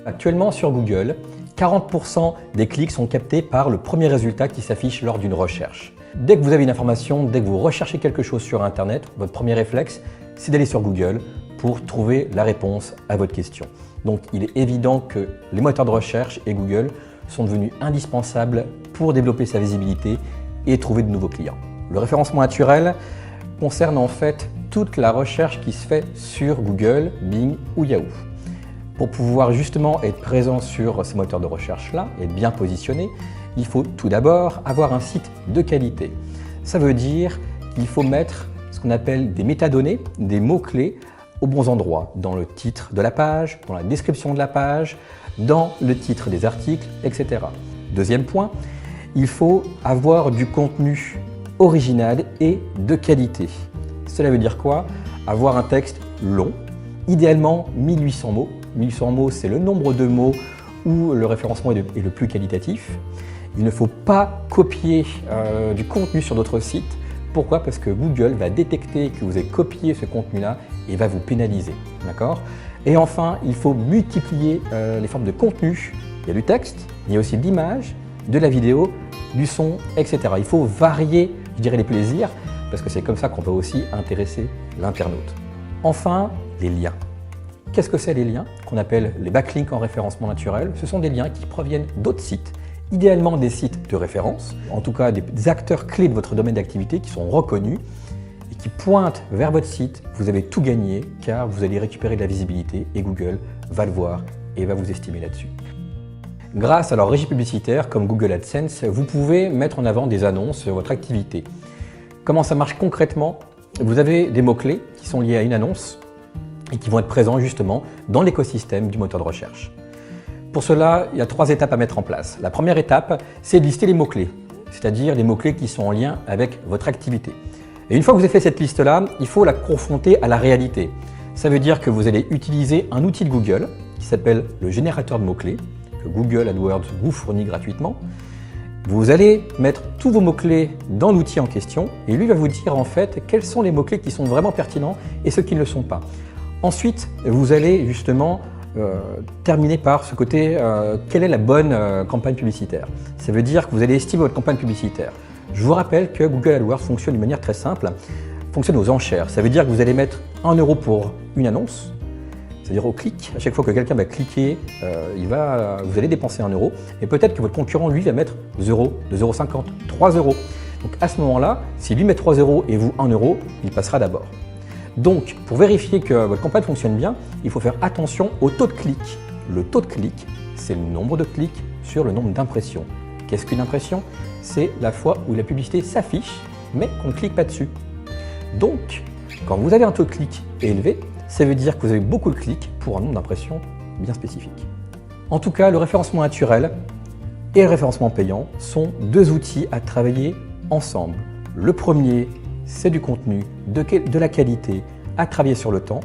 Actuellement sur Google, 40% des clics sont captés par le premier résultat qui s'affiche lors d'une recherche. Dès que vous avez une information, dès que vous recherchez quelque chose sur Internet, votre premier réflexe, c'est d'aller sur Google pour trouver la réponse à votre question. Donc il est évident que les moteurs de recherche et Google sont devenus indispensables pour développer sa visibilité et trouver de nouveaux clients. Le référencement naturel concerne en fait toute la recherche qui se fait sur Google, Bing ou Yahoo. Pour pouvoir justement être présent sur ces moteurs de recherche-là et être bien positionné, il faut tout d'abord avoir un site de qualité. Ça veut dire qu'il faut mettre ce qu'on appelle des métadonnées, des mots-clés aux bons endroits, dans le titre de la page, dans la description de la page, dans le titre des articles, etc. Deuxième point, il faut avoir du contenu original et de qualité. Cela veut dire quoi? Avoir un texte long, idéalement 1800 mots. 1800 mots, c'est le nombre de mots où le référencement est le plus qualitatif. Il ne faut pas copier du contenu sur d'autres sites. Pourquoi? Parce que Google va détecter que vous avez copié ce contenu-là et va vous pénaliser. D'accord? Et enfin, il faut multiplier les formes de contenu. Il y a du texte, il y a aussi de l'image, de la vidéo, du son, etc. Il faut varier, je dirais, les plaisirs, parce que c'est comme ça qu'on peut aussi intéresser l'internaute. Enfin, les liens. Qu'est-ce que c'est les liens? Qu'on appelle les backlinks en référencement naturel. Ce sont des liens qui proviennent d'autres sites, idéalement des sites de référence, en tout cas des acteurs clés de votre domaine d'activité qui sont reconnus et qui pointent vers votre site. Vous avez tout gagné car vous allez récupérer de la visibilité et Google va le voir et va vous estimer là-dessus. Grâce à leur régie publicitaire comme Google AdSense, vous pouvez mettre en avant des annonces sur votre activité. Comment ça marche concrètement? Vous avez des mots-clés qui sont liés à une annonce et qui vont être présents justement dans l'écosystème du moteur de recherche. Pour cela, il y a 3 étapes à mettre en place. La première étape, c'est de lister les mots-clés, c'est-à-dire les mots-clés qui sont en lien avec votre activité. Et une fois que vous avez fait cette liste-là, il faut la confronter à la réalité. Ça veut dire que vous allez utiliser un outil de Google qui s'appelle le générateur de mots-clés, que Google AdWords vous fournit gratuitement. Vous allez mettre tous vos mots-clés dans l'outil en question et lui va vous dire en fait quels sont les mots-clés qui sont vraiment pertinents et ceux qui ne le sont pas. Ensuite, vous allez justement terminer par ce côté quelle est la bonne campagne publicitaire. Ça veut dire que vous allez estimer votre campagne publicitaire. Je vous rappelle que Google AdWords fonctionne d'une manière très simple, fonctionne aux enchères. Ça veut dire que vous allez mettre 1 € pour une annonce, c'est-à-dire au clic. À chaque fois que quelqu'un va cliquer, vous allez dépenser 1 €. Et peut-être que votre concurrent, lui, va mettre 2 €, 2,50 €, 3 €. Donc à ce moment-là, s'il lui met 3 € et vous 1 €, il passera d'abord. Donc, pour vérifier que votre campagne fonctionne bien, il faut faire attention au taux de clic. Le taux de clic, c'est le nombre de clics sur le nombre d'impressions. Qu'est-ce qu'une impression? C'est la fois où la publicité s'affiche, mais qu'on ne clique pas dessus. Donc, quand vous avez un taux de clic élevé, ça veut dire que vous avez beaucoup de clics pour un nombre d'impressions bien spécifique. En tout cas, le référencement naturel et le référencement payant sont 2 outils à travailler ensemble. Le premier, c'est du contenu, de la qualité, à travailler sur le temps.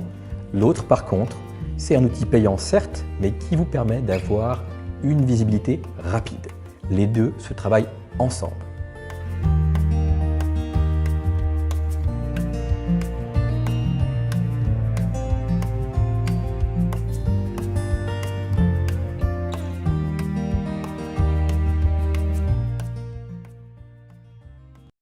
L'autre, par contre, c'est un outil payant certes, mais qui vous permet d'avoir une visibilité rapide. Les deux se travaillent ensemble.